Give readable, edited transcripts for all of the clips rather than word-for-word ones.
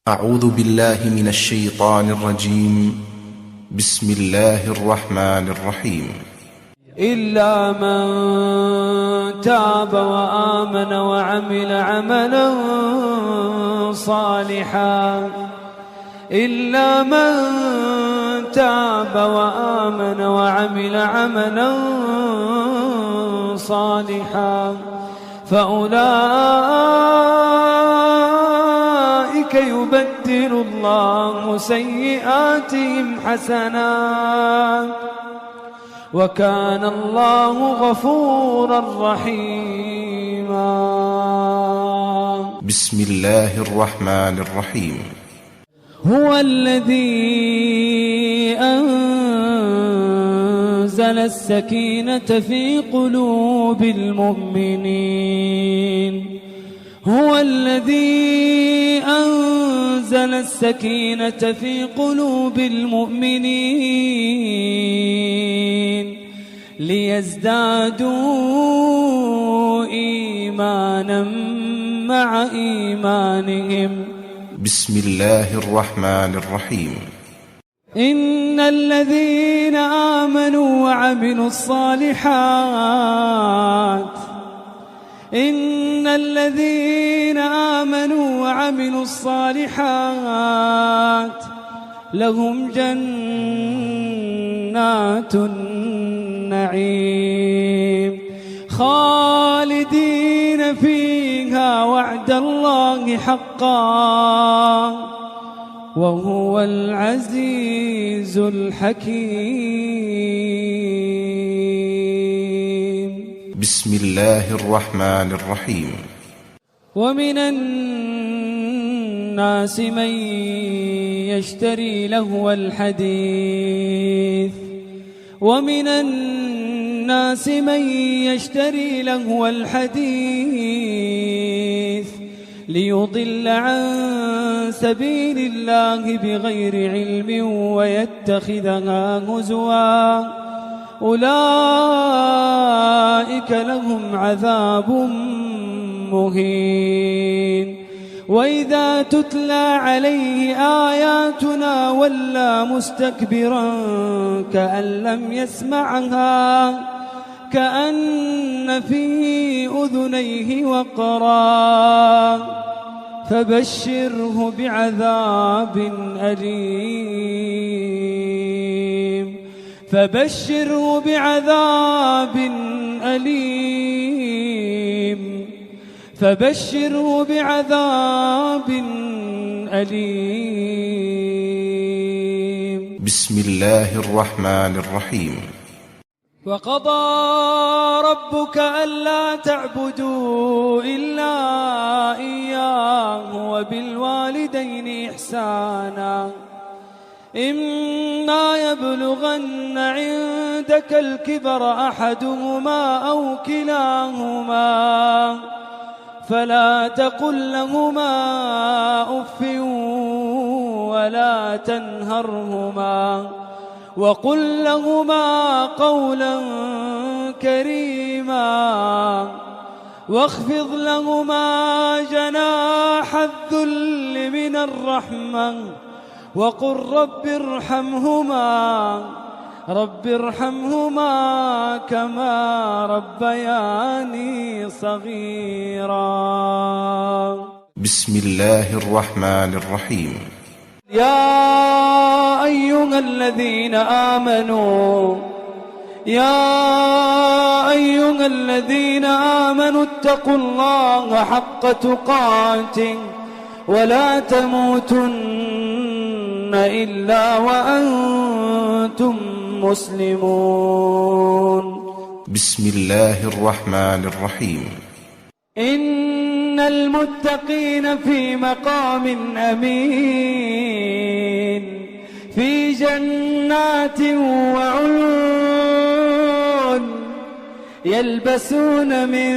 أعوذ بالله من الشيطان الرجيم. بسم الله الرحمن الرحيم. إلا من تاب وآمن وعمل عملا صالحا إلا من تاب وآمن وعمل عملا صالحا فأولئك يبدل الله سيئاتهم حسنات وكان الله غفورا رحيما. بسم الله الرحمن الرحيم. هو الذي أنزل السكينة في قلوب المؤمنين هو الذي أنزل السكينة في قلوب المؤمنين ليزدادوا إيمانا مع إيمانهم. بسم الله الرحمن الرحيم. إن الذين آمنوا وعملوا الصالحات لهم جنات النعيم خالدين فيها وعد الله حقا وهو العزيز الحكيم. بسم الله الرحمن الرحيم. ومن الناس من يشتري لهو الحديث ليضل عن سبيل الله بغير علم ويتخذها هزوا أولئك لهم عذاب مهين. وإذا تتلى عليه آياتنا ولى مستكبرا كأن لم يسمعها كأن في أذنيه وقرا فبشره بعذاب أليم. بسم الله الرحمن الرحيم. وقضى ربك ألا تعبدوا إلا إياه وبالوالدين إحسانا إما يبلغن عندك الكبر أحدهما أو كلاهما فلا تقل لهما أف ولا تنهرهما وقل لهما قولا كريما واخفض لهما جناح الذل من الرحمة وقل رب ارحمهما كما ربياني صغيرا. بسم الله الرحمن الرحيم. يا أيها الذين آمنوا اتقوا الله حق تقاته ولا تموتن إلا وأنتم مسلمون. بسم الله الرحمن الرحيم. إن المتقين في مقام أمين في جنات وعيون يلبسون من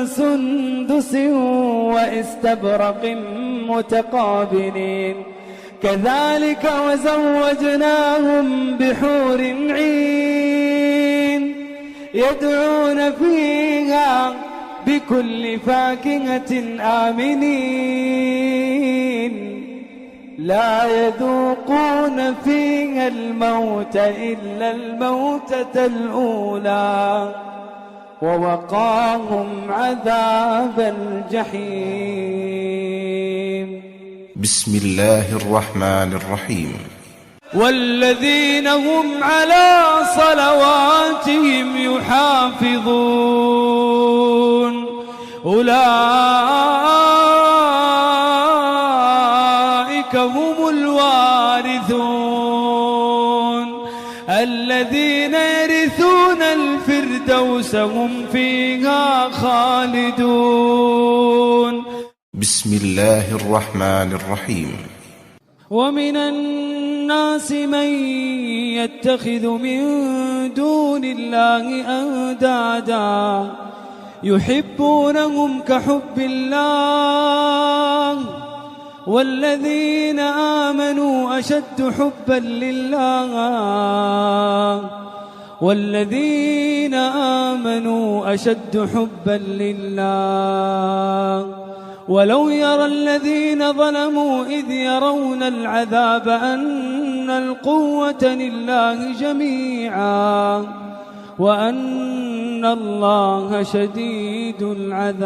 سندس واستبرق متقابلين كذلك وزوجناهم بحور عين يدعون فيها بكل فاكهة آمنين لا يذوقون فيها الموت إلا الموتة الأولى ووقاهم عذاب الجحيم. بسم الله الرحمن الرحيم. والذين هم على صلواتهم يحافظون أولئك هم الوارثون الذين يرثون الفردوس هم فيها خالدون. بسم الله الرحمن الرحيم. ومن الناس من يتخذ من دون الله أندادا يحبونهم كحب الله والذين آمنوا أشد حبا لله والذين آمنوا أشد حبا لله ولو يرى الذين ظلموا إذ يرون العذاب أن القوة لله جميعا وأن الله شديد العذاب.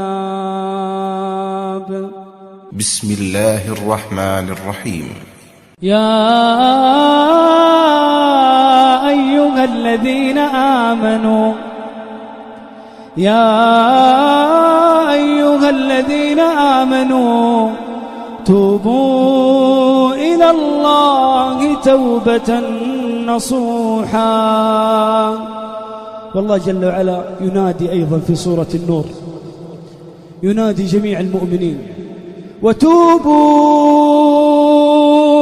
بسم الله الرحمن الرحيم. يا أيها الذين آمنوا توبوا إلى الله توبة نصوحا. والله جل وعلا ينادي أيضا في سورة النور، ينادي جميع المؤمنين وتوبوا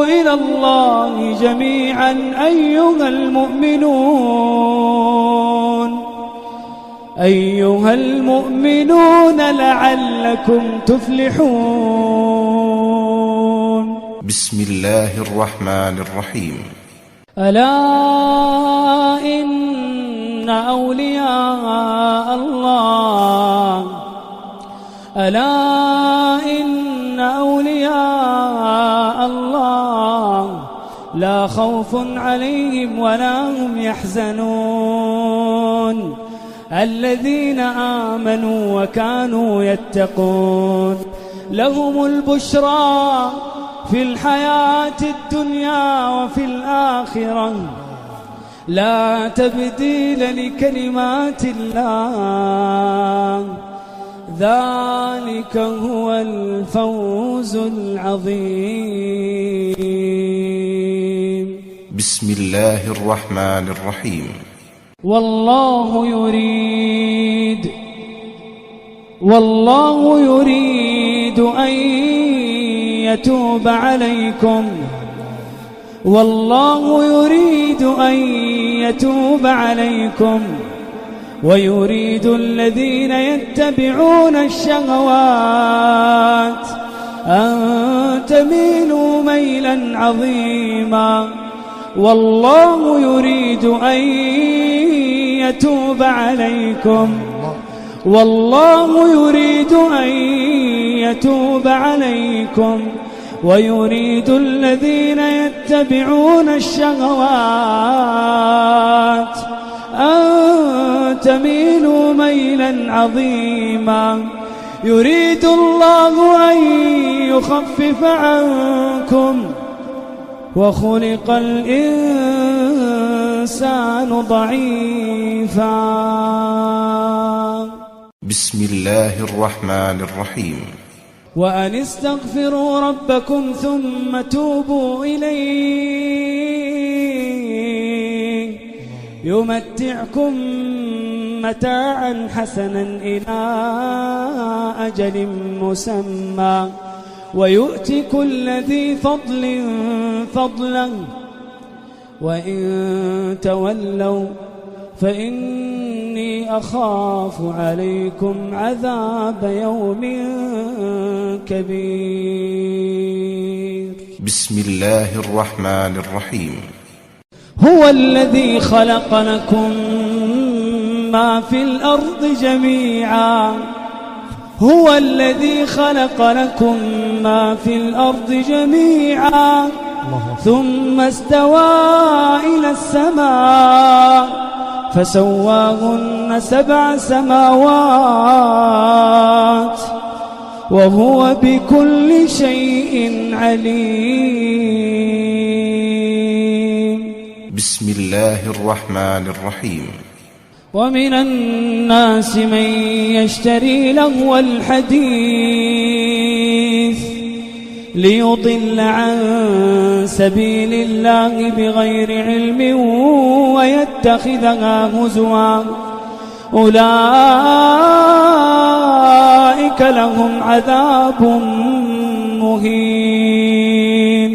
إلى الله جميعا أيها المؤمنون لعلكم تفلحون. بسم الله الرحمن الرحيم. ألا إن أولياء الله لا خوف عليهم ولا هم يحزنون الذين آمنوا وكانوا يتقون لهم البشرى في الحياة الدنيا وفي الآخرة لا تبديل لكلمات الله ذلك هو الفوز العظيم. بسم الله الرحمن الرحيم. والله يريد أن يتوب عليكم ويريد الذين يتبعون الشهوات أن تميلوا ميلا عظيما. والله يريد أن يتوب عليكم ويريد الذين يتبعون الشهوات أن تميلوا ميلا عظيما. يريد الله أن يخفف عنكم وخلق الإنسان ضعيفا. بسم الله الرحمن الرحيم. وأن استغفروا ربكم ثم توبوا إليه يمتعكم متاعا حسنا إلى أجل مسمى ويؤتي كل ذي فضل فضله وإن تولوا فإني أخاف عليكم عذاب يوم كبير. بسم الله الرحمن الرحيم. هو الذي خلق لكم ما في الأرض جميعا هو الذي خلق لكم ما في الأرض جميعا ثم استوى إلى السماء فسواهن 7 سماوات وهو بكل شيء عليم. بسم الله الرحمن الرحيم. ومن الناس من يشتري لهو الحديث ليضل عن سبيل الله بغير علم ويتخذها هزوا أولئك لهم عذاب مهين.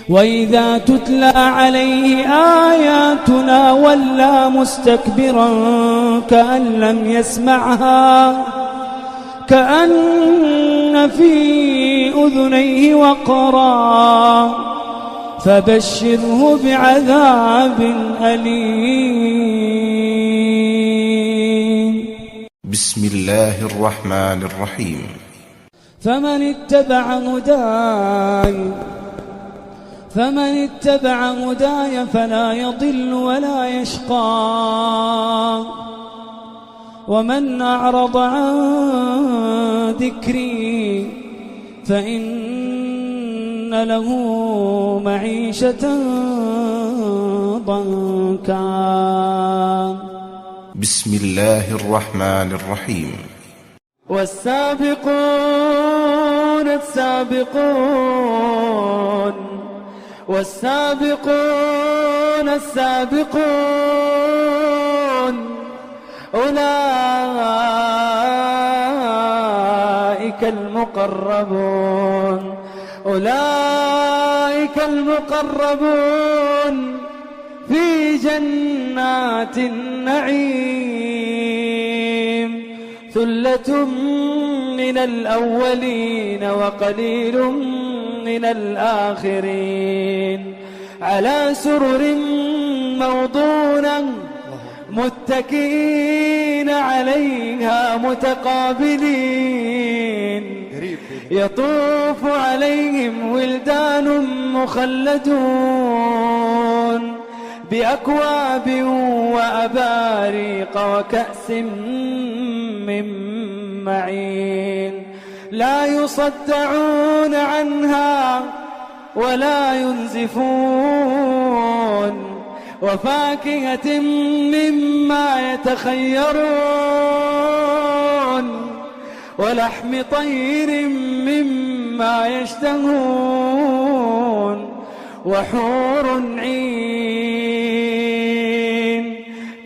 وإذا تتلى عليه آياتنا ولى مستكبرا كأن لم يسمعها كأن في أذنيه وقرا فبشره بعذاب أليم. بسم الله الرحمن الرحيم. فمن اتبع هداي فلا يضل ولا يشقى ومن أعرض عن ذكري فإن له معيشة ضنكا. بسم الله الرحمن الرحيم. والسابقون السابقون أولئك المقربون في جنات النعيم ثلة من الأولين وقليل من الآخرين على سرر موضونة متكئين عليها متقابلين يطوف عليهم ولدان مخلدون بأكواب وأباريق وكأس من معين لا يصدعون عنها ولا ينزفون وفاكهة مما يتخيرون ولحم طير مما يشتهون وحور عين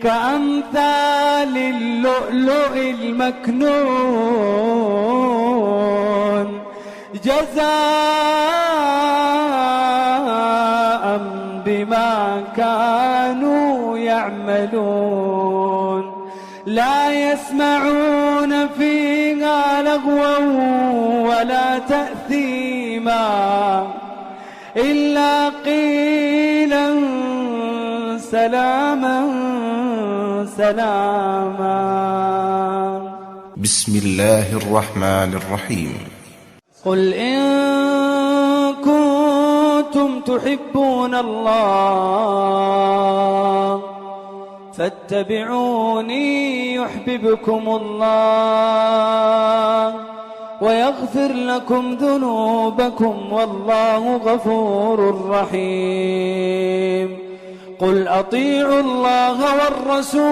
كأمثال اللؤلؤ المكنون جزاء بما كانوا يعملون لا يسمعون فيها لغوا ولا تأثيما إلا قيلا سلاما سلاما. بسم الله الرحمن الرحيم. قل إن كنتم تحبون الله فاتبعوني يحببكم الله ويغفر لكم ذنوبكم والله غفور رحيم. قل أطيعوا الله والرسول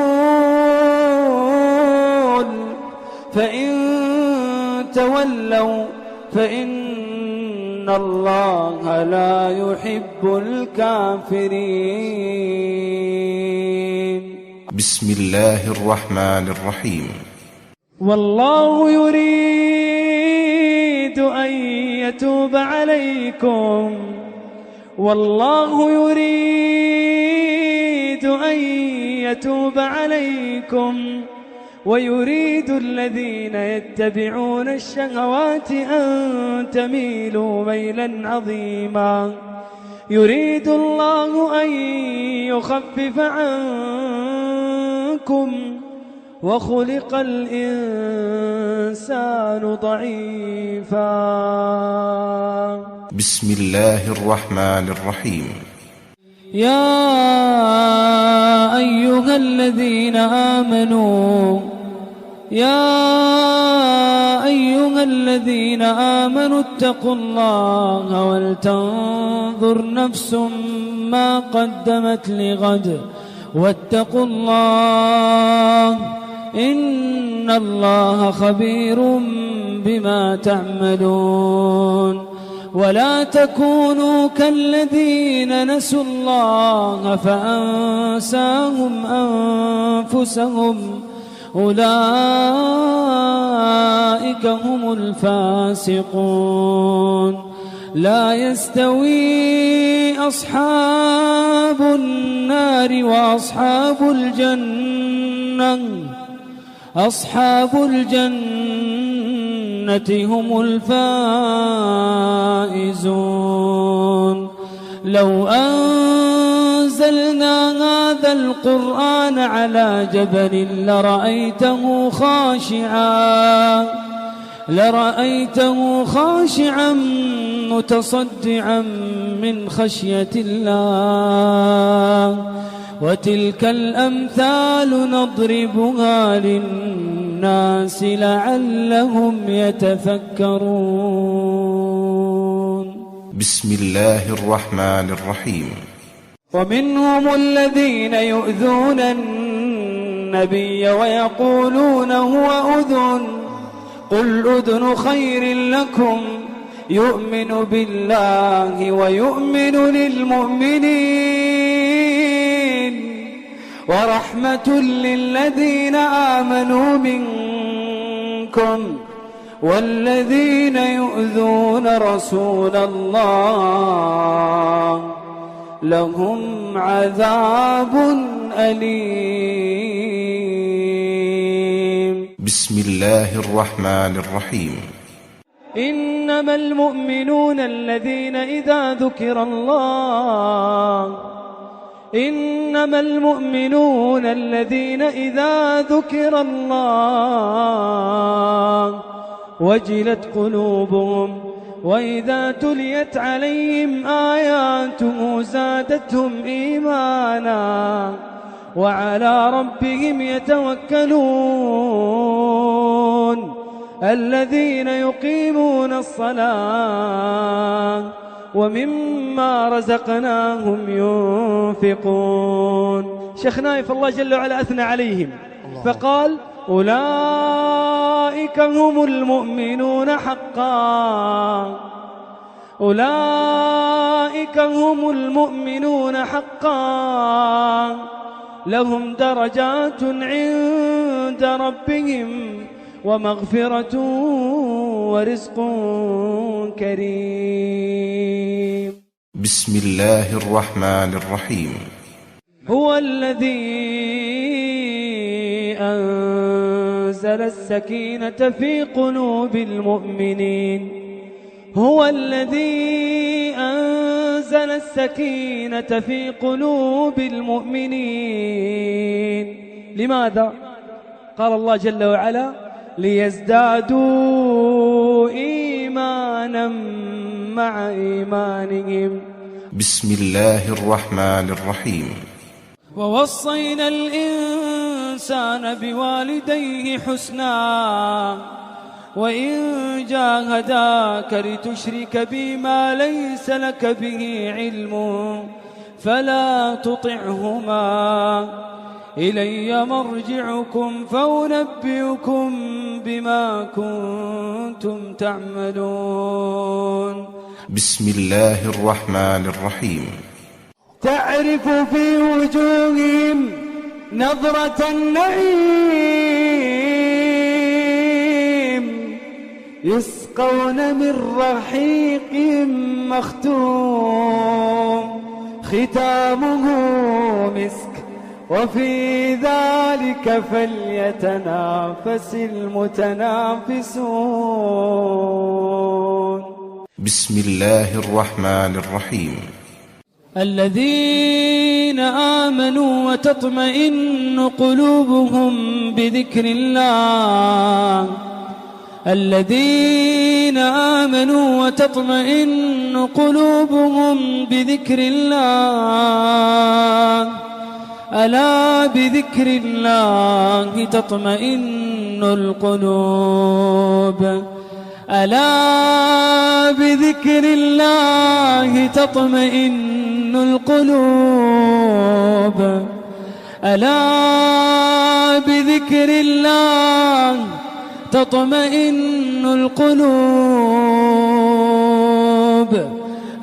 فإن تولوا فإن الله لا يحب الكافرين. بسم الله الرحمن الرحيم. والله يريد أن يتوب عليكم والله يريد أن يتوب عليكم ويريد الذين يتبعون الشهوات أن تميلوا ميلا عظيما. يريد الله أن يخفف عنكم وخلق الإنسان ضعيفا. بسم الله الرحمن الرحيم. يا أيها الذين آمنوا اتقوا الله ولتنظر نفس ما قدمت لغد واتقوا الله إن الله خبير بما تعملون. ولا تكونوا كالذين نسوا الله فأنساهم أنفسهم أولئك هم الفاسقون. لا يستوي أصحاب النار وأصحاب الجنة هم الفائزون. لو أنزلنا هذا القرآن على جبل لرأيته خاشعا متصدعا من خشية الله. وتلك الأمثال نضربها للناس لعلهم يتفكرون. بسم الله الرحمن الرحيم. ومنهم الذين يؤذون النبي ويقولون هو أذن قل أذن خير لكم يؤمن بالله ويؤمن للمؤمنين ورحمة للذين آمنوا منكم والذين يؤذون رسول الله لهم عذاب أليم. بسم الله الرحمن الرحيم. إنما المؤمنون الذين إذا ذكر الله وجلت قلوبهم وإذا تليت عليهم آياته زادتهم إيمانا وعلى ربهم يتوكلون. الذين يقيمون الصلاة ومما رزقناهم ينفقون. شيخ نايف الله جل وعلا أثنى عليهم فقال أولئك هم المؤمنون حقا لهم درجات عند ربهم ومغفرة ورزق كريم. بسم الله الرحمن الرحيم. هو الذي أنزل السكينة في قلوب المؤمنين. لماذا؟ قال الله جل وعلا ليزدادوا إيمانا مع إيمانهم. بسم الله الرحمن الرحيم. ووصينا الإنسان بوالديه حسنا وإن جاهداك لتشرك بي ما ليس لك به علم فلا تطعهما إلي مرجعكم فأنبئكم بما كنتم تعملون. بسم الله الرحمن الرحيم. تعرف في وجوههم نظرة النعيم يسقون من رحيق مختوم ختامه مسك وفي ذلك فليتنافس المتنافسون. بسم الله الرحمن الرحيم. الذين آمنوا وتطمئن قلوبهم بذكر الله، الذين آمنوا وتطمئن قلوبهم بذكر الله، ألا بذكر الله تطمئن القلوب، ألا بذكر الله تطمئن القلوب، ألا بذكر الله تطمئن القلوب.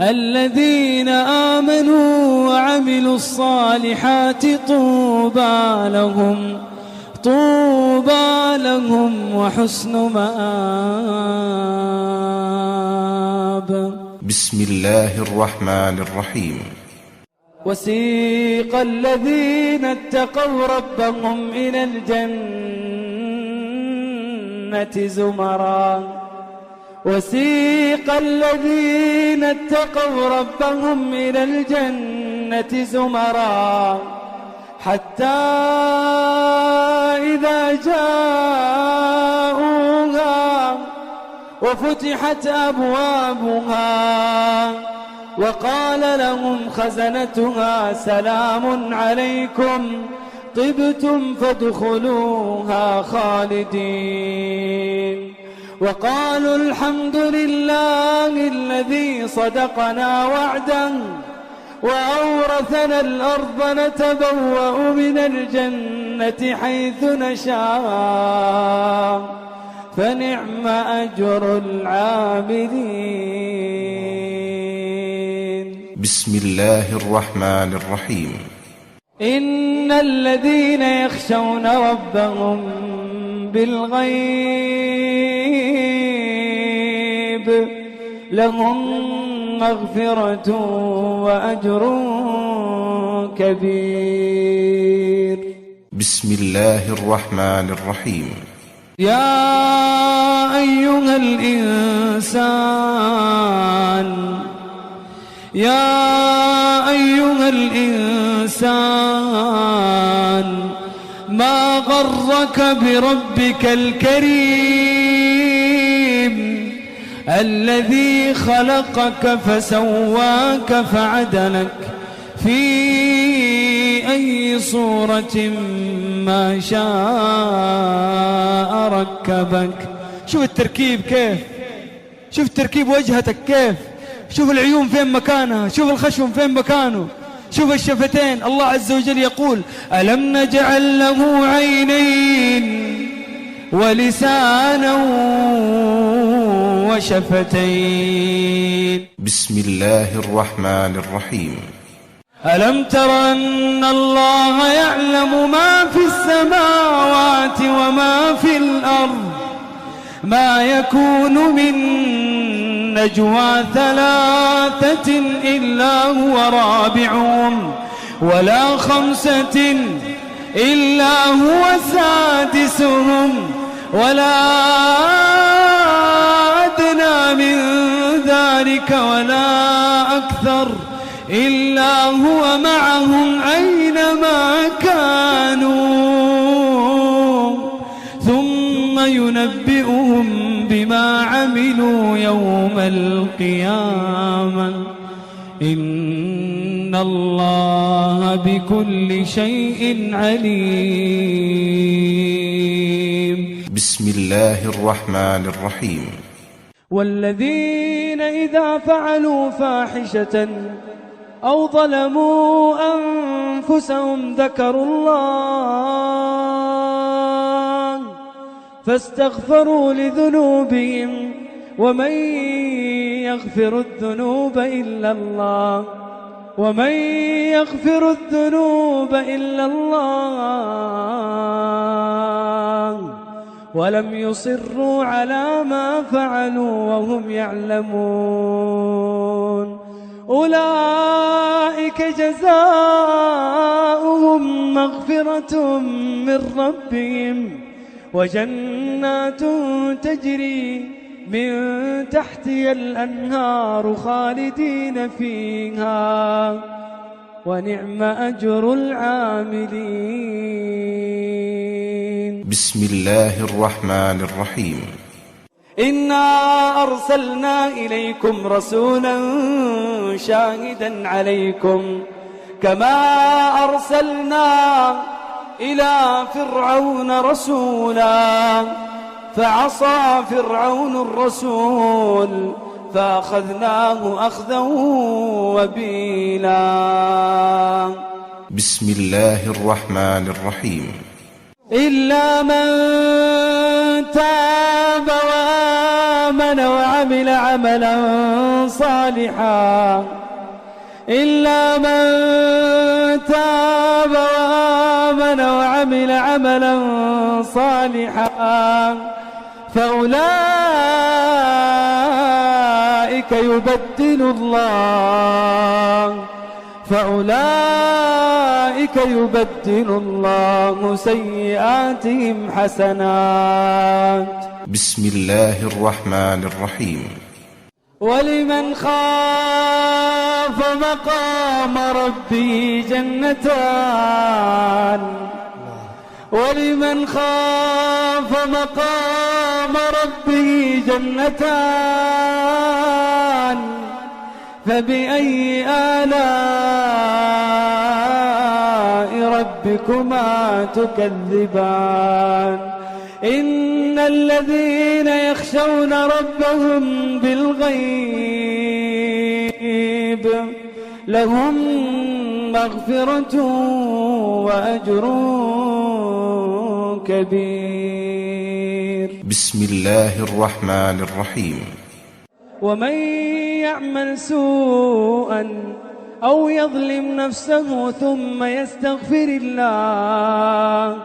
الذين آمنوا وعملوا الصالحات طوبى لهم، طوبى لهم وحسن مآب. بسم الله الرحمن الرحيم. وسيق الذين اتقوا ربهم إلى الجنة زمرا، وسيق الذين اتقوا ربهم إلى الجنة زمرا، حتى إذا جاءوها وفتحت أبوابها وقال لهم خزنتها سلام عليكم طبتم فادخلوها خالدين، وقالوا الحمد لله الذي صدقنا وعده وأورثنا الأرض نتبوأ من الجنة حيث نشاء فنعم أجر العاملين. بسم الله الرحمن الرحيم. إن الذين يخشون ربهم بالغيب لهم مغفرة وأجر كبير. بسم الله الرحمن الرحيم. يا أيها الإنسان، يا أيها الإنسان ما غرك بربك الكريم الذي خلقك فسواك فعدلك في أي صورة ما شاء ركبك. شوف التركيب كيف، شوف تركيب وجهتك كيف، شوف العيون فين مكانها، شوف الخشم فين مكانه، شوف الشفتين. الله عز وجل يقول ألم نجعل له عينين ولسانا وشفتين. بسم الله الرحمن الرحيم. ألم تر أن الله يعلم ما في السماوات وما في الأرض ما يكون من نجوى ثلاثة إلا هو رابعهم ولا خمسة إلا هو سادسهم ولا أدنى من ذلك ولا أكثر إلا هو معهم أينما كانوا ثم ينبئهم بما عملوا يوم القيامة إن الله بكل شيء عليم. بسم الله الرحمن الرحيم. والذين إذا فعلوا فاحشة أو ظلموا أنفسهم ذكروا الله فاستغفروا لذنوبهم ومن يغفر الذنوب إلا الله ومن يغفر الذنوب إلا الله ولم يصروا على ما فعلوا وهم يعلمون أولئك جزاؤهم مغفرة من ربهم وجنات تجري من تحتها الأنهار خالدين فيها ونعم أجر العاملين. بسم الله الرحمن الرحيم. إنا أرسلنا إليكم رسولا شاهدا عليكم كما أرسلنا إلى فرعون رسولا فعصى فرعون الرسول فأخذناه أخذا وبيلا. بسم الله الرحمن الرحيم. إلا من تاب وآمن وعمل عملا صالحا إلا من تاب وآمن وعمل عملا صالحا فأولئك يبدل الله سيئاتهم حسنات. بسم الله الرحمن الرحيم. ولمن خاف مقام ربه جنتان ولمن خاف مقام ربه جنتان فبأي آلاء ربكما تكذبان. إن الذين يخشون ربهم بالغيب لهم مغفرة وأجر كبير. بسم الله الرحمن الرحيم. ومن يعمل سوءا أو يظلم نفسه ثم يستغفر الله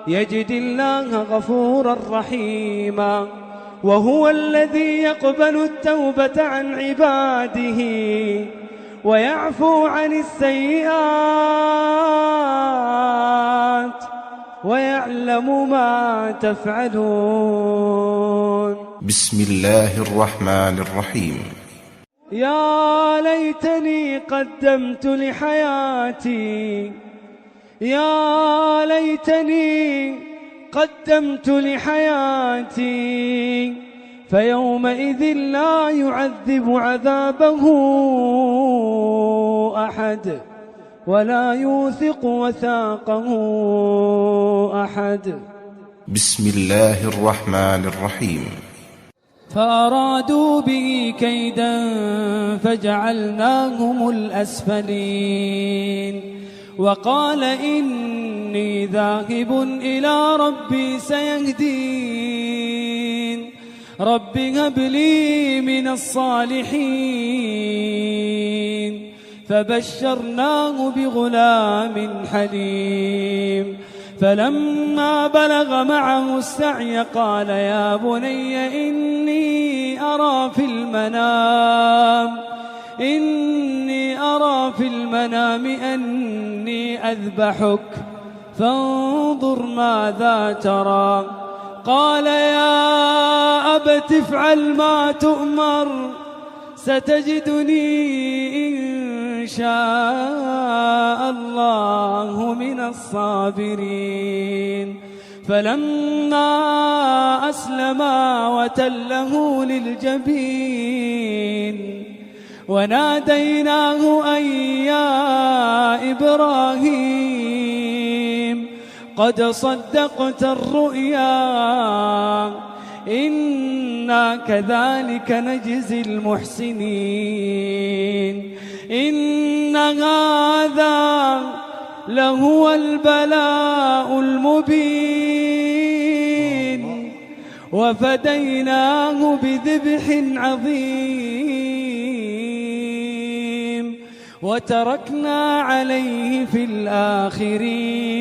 يجد الله غفورا رحيما وهو الذي يقبل التوبة عن عباده ويعفو عن السيئات ويعلم ما تفعلون. بسم الله الرحمن الرحيم. يا ليتني قدمت لحياتي يا ليتني قدمت لحياتي فيومئذ لا يعذب عذابه أحد ولا يوثق وثاقه أحد. بسم الله الرحمن الرحيم. فأرادوا به كيدا فجعلناهم الأسفلين وقال إني ذاهب إلى ربي سيهدين رب هب لي من الصالحين فبشرناه بغلام حليم فلما بلغ معه السعي قال يا بني إني أرى في المنام أني أذبحك فانظر ماذا ترى قال يا أبت افعل ما تؤمر ستجدني إن شاء الله من الصابرين. فلما أسلما وتله للجبين وناديناه أن يا إبراهيم قد صدقت الرؤيا إنا كذلك نجزي المحسنين إن هذا لهو البلاء المبين وفديناه بذبح عظيم وتركنا عليه في الآخرين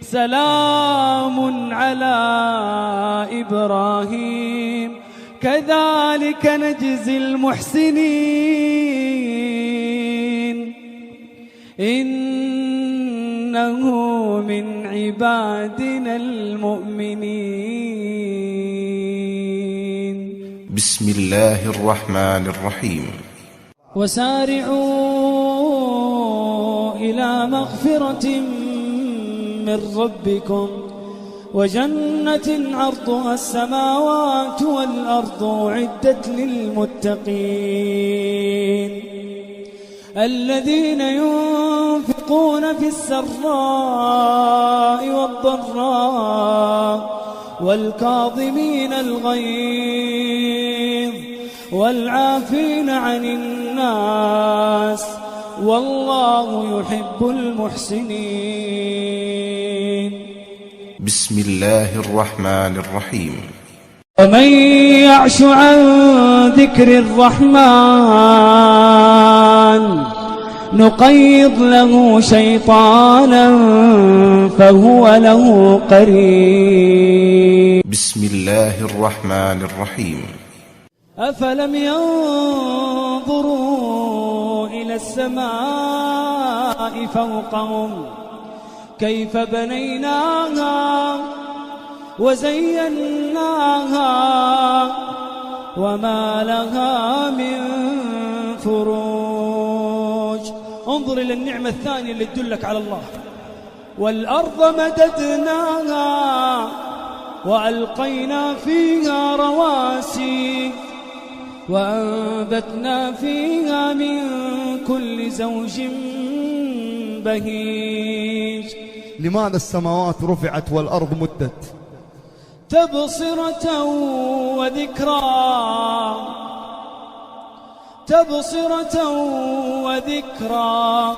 سلام على إبراهيم كذلك نجزي المحسنين إنه من عبادنا المؤمنين. بسم الله الرحمن الرحيم. وسارعوا إلى مغفرة من ربكم وجنة عرضها السماوات والأرض أعدت للمتقين الذين ينفقون في السراء والضراء والكاظمين الغيظ والعافين عن الناس والله يحب المحسنين. بسم الله الرحمن الرحيم. ومن يعش عن ذكر الرحمن نقيض له شيطانا فهو له قرين. بسم الله الرحمن الرحيم. أفلم ينظروا إلى السماء فوقهم كيف بنيناها وزيناها وما لها من فروج. انظر إلى النعمة الثانية اللي تدلك على الله. والأرض مددناها وألقينا فيها رواسي وأنبتنا فيها من كل زوج بهيج. لماذا السماوات رفعت والأرض مدت؟ تبصرة وذكرى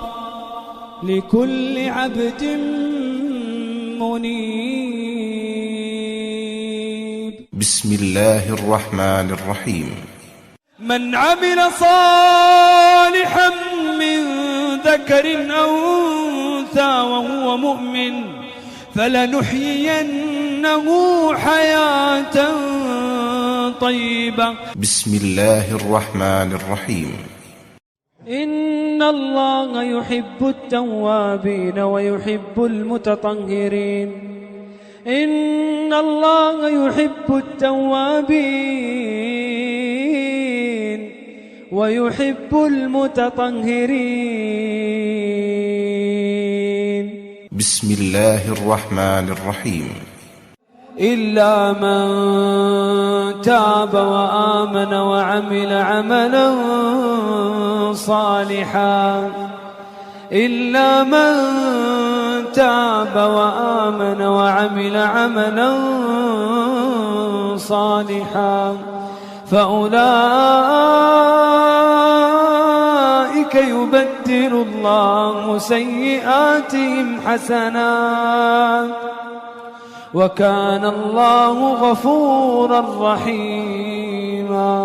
لكل عبد منيب. بسم الله الرحمن الرحيم. من عمل صالحا من ذكر أو أنثى وهو مؤمن فلنحيينه حياة طيبة. بسم الله الرحمن الرحيم. إن الله يحب التوابين ويحب المتطهرين. إن الله يحب التوابين ويحب المتطهرين. بسم الله الرحمن الرحيم. إلا من تاب وآمن وعمل عملا صالحا. إلا من تاب وآمن وعمل عملا صالحا فأولئك يبدل الله سيئاتهم حسنات وكان الله غفورا رحيما.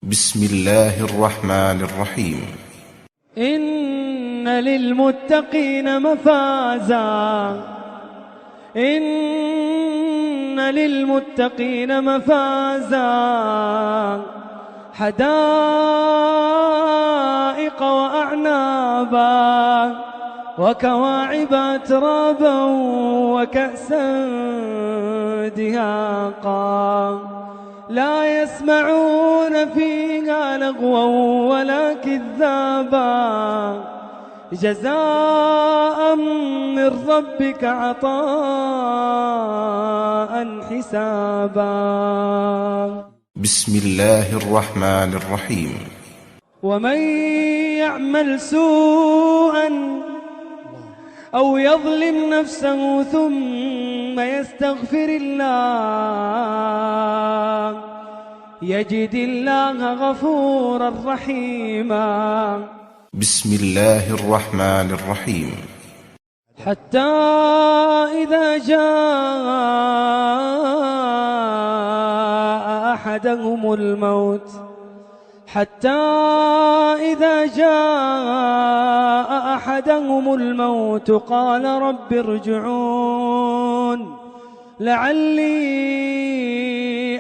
بسم الله الرحمن الرحيم. إن للمتقين مفازا. إن للمتقين مفازا حدائق وأعنابا وكواعب أترابا وكأسا دهاقا لا يسمعون فيها لغوا ولا كذابا جزاء من ربك عطاء حسابا. بسم الله الرحمن الرحيم. ومن يعمل سوءا أو يظلم نفسه ثم يستغفر الله يجد الله غفورا رحيما. بسم الله الرحمن الرحيم. حتى إذا جاء أحدهم الموت قال رب ارجعون لعلي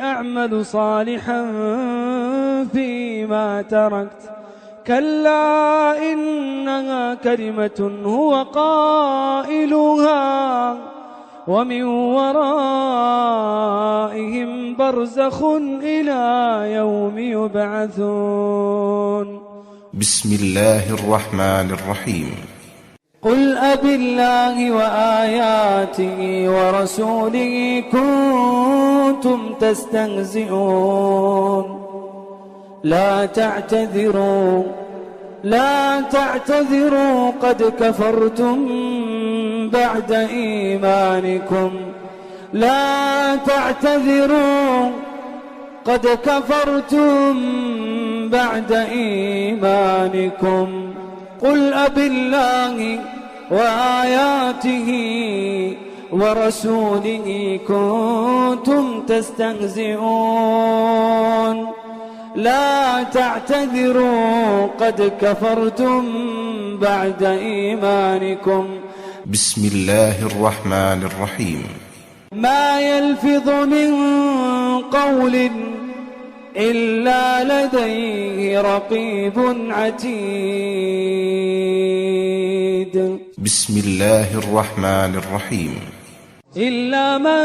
أعمل صالحا فيما تركت كلا إنها كلمة هو قائلها ومن ورائهم برزخ إلى يوم يبعثون بسم الله الرحمن الرحيم. قل أبالله وآياته ورسوله كنتم تستهزئون لا تعتذروا قد كفرتم بعد إيمانكم قد كفرتم بعد إيمانكم. قل أبالله وآياته ورسوله كنتم تستهزئون لا تعتذروا قد كفرتم بعد إيمانكم. بسم الله الرحمن الرحيم. ما يلفظ من قول إلا لديه رقيب عتيد. بسم الله الرحمن الرحيم. إلا من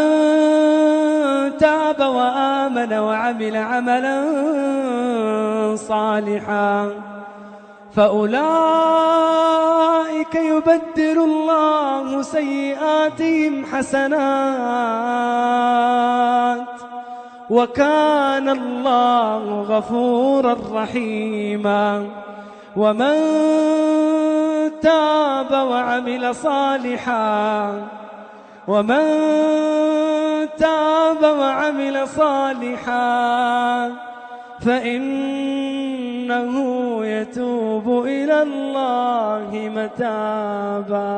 تاب وآمن وعمل عملا صالحا فأولئك يبدل الله سيئاتهم حسنات وكان الله غفورا رحيما. ومن تاب وعمل صالحا فإنه يتوب إلى الله متابا.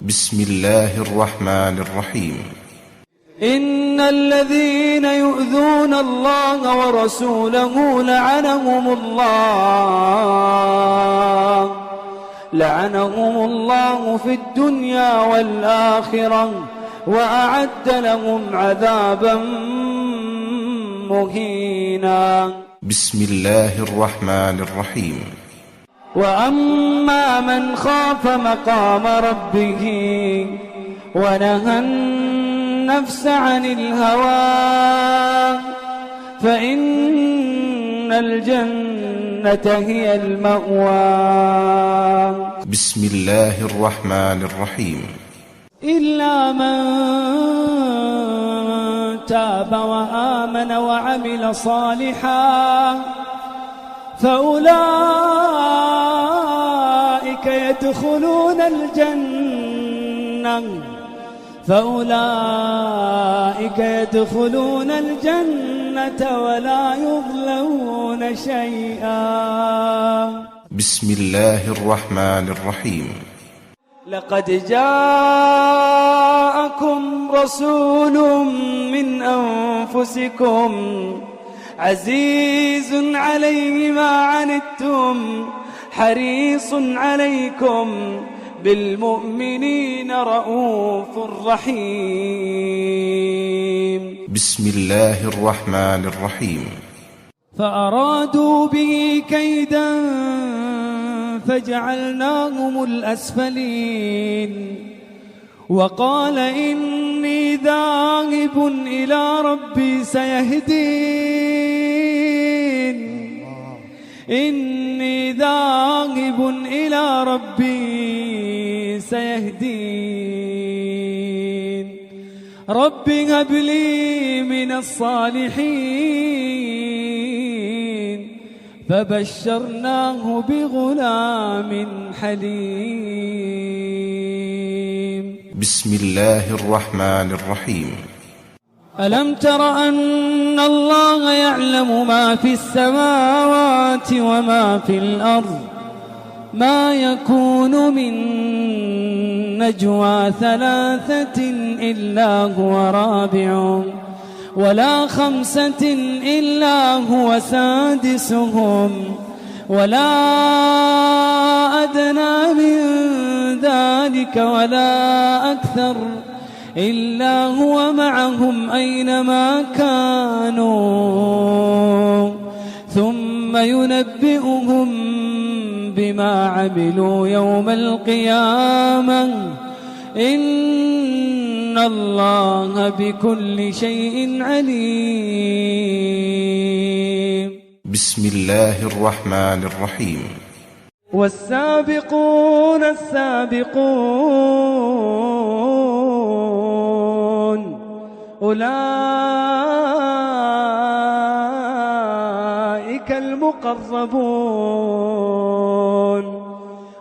بسم الله الرحمن الرحيم. إن الذين يؤذون الله ورسوله لعنهم الله في الدنيا والآخرة وأعد لهم عذابا مهينا. بسم الله الرحمن الرحيم. وأما من خاف مقام ربه ونهى النفس عن الهوى فإن الجنة هي المأوى. بسم الله الرحمن الرحيم. إلا من تاب وآمن وعمل صالحا فأولئك يدخلون الجنة ولا يظلمون شيئا. بسم الله الرحمن الرحيم. لقد جاءكم رسول من أنفسكم عزيز عليه ما عنتم حريص عليكم بالمؤمنين رؤوف رحيم. بسم الله الرحمن الرحيم. فأرادوا به كيدا فجعلناهم الأسفلين وقال إني ذاهب إلى ربي سيهدين رب هب لي من الصالحين فبشرناه بغلام حليم. بسم الله الرحمن الرحيم. ألم تر أن الله يعلم ما في السماوات وما في الأرض ما يكون من نجوى ثلاثة إلا هو رابعهم ولا خمسة إلا هو سادسهم ولا أدنى من ذلك ولا أكثر إلا هو معهم أينما كانوا ثم ينبئهم بما عملوا يوم القيامة إن الله بكل شيء عليم. بسم الله الرحمن الرحيم. والسابقون السابقون أولئك المقربون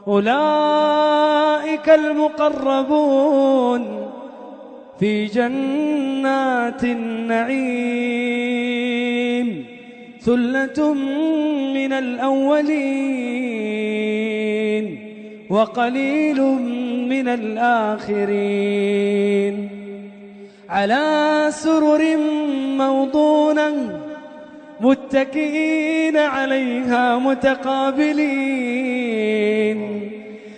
أولئك المقربون في جنات النعيم ثلة من الأولين وقليل من الآخرين على سرر موضونة متكئين عليها متقابلين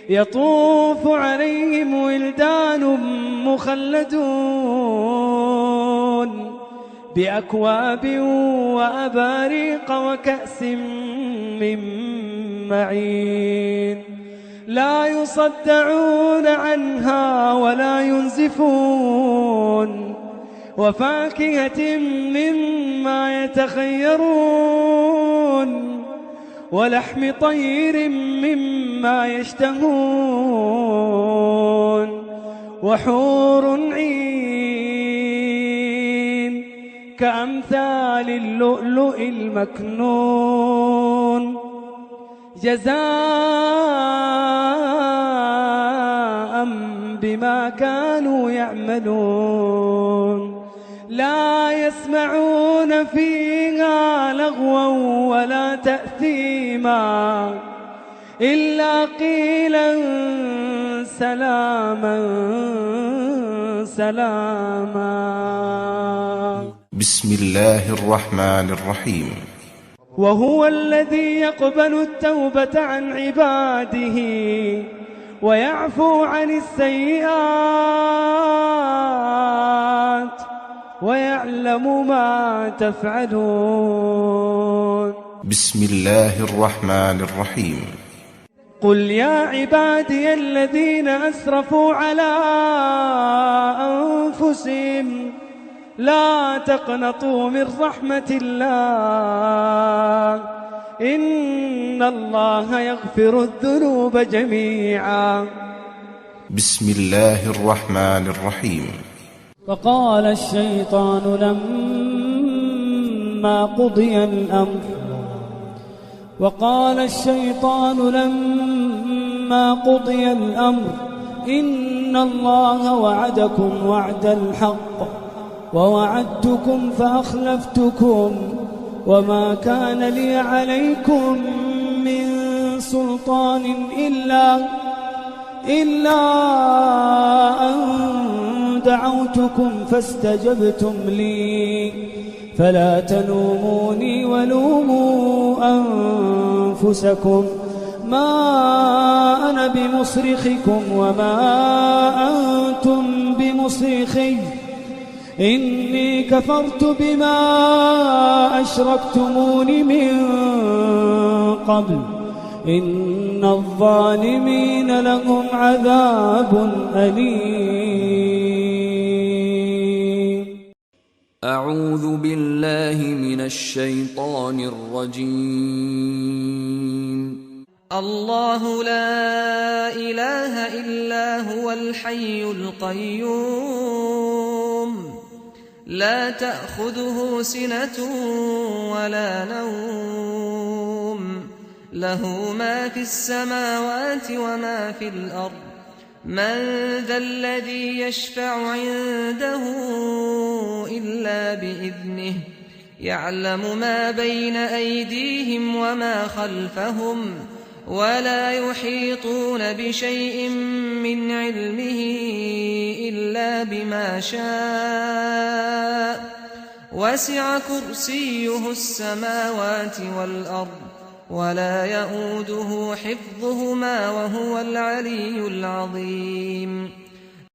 يطوف عليهم ولدان مخلدون بأكواب وأباريق وكأس من معين لا يصدعون عنها ولا ينزفون وفاكهة مما يتخيرون ولحم طير مما يشتهون وحور عين كأمثال اللؤلؤ المكنون جزاء بما كانوا يعملون لا يسمعون فيها لغوا ولا تأثيما إلا قيلا سلاما سلاما. بسم الله الرحمن الرحيم. وهو الذي يقبل التوبة عن عباده ويعفو عن السيئات ويعلم ما تفعلون. بسم الله الرحمن الرحيم. قل يا عبادي الذين أسرفوا على أنفسهم لا تقنطوا من رحمة الله إن الله يغفر الذنوب جميعا. بسم الله الرحمن الرحيم. فقال الشيطان لما قضي الأمر إن الله وعدكم وعد الحق ووعدتكم فأخلفتكم وما كان لي عليكم من سلطان إلا أن دعوتكم فاستجبتم لي فلا تلوموني ولوموا أنفسكم ما أنا بمصرخكم وما أنتم بمصرخي إني كفرت بما أشركتمون من قبل إن الظالمين لهم عذاب أليم. أعوذ بالله من الشيطان الرجيم. الله لا إله إلا هو الحي القيوم لا تأخذه سنة ولا نوم له ما في السماوات وما في الأرض من ذا الذي يشفع عنده إلا بإذنه يعلم ما بين أيديهم وما خلفهم ولا يحيطون بشيء من علمه إلا بما شاء وسع كرسيه السماوات والأرض ولا يؤوده حفظهما وهو العلي العظيم.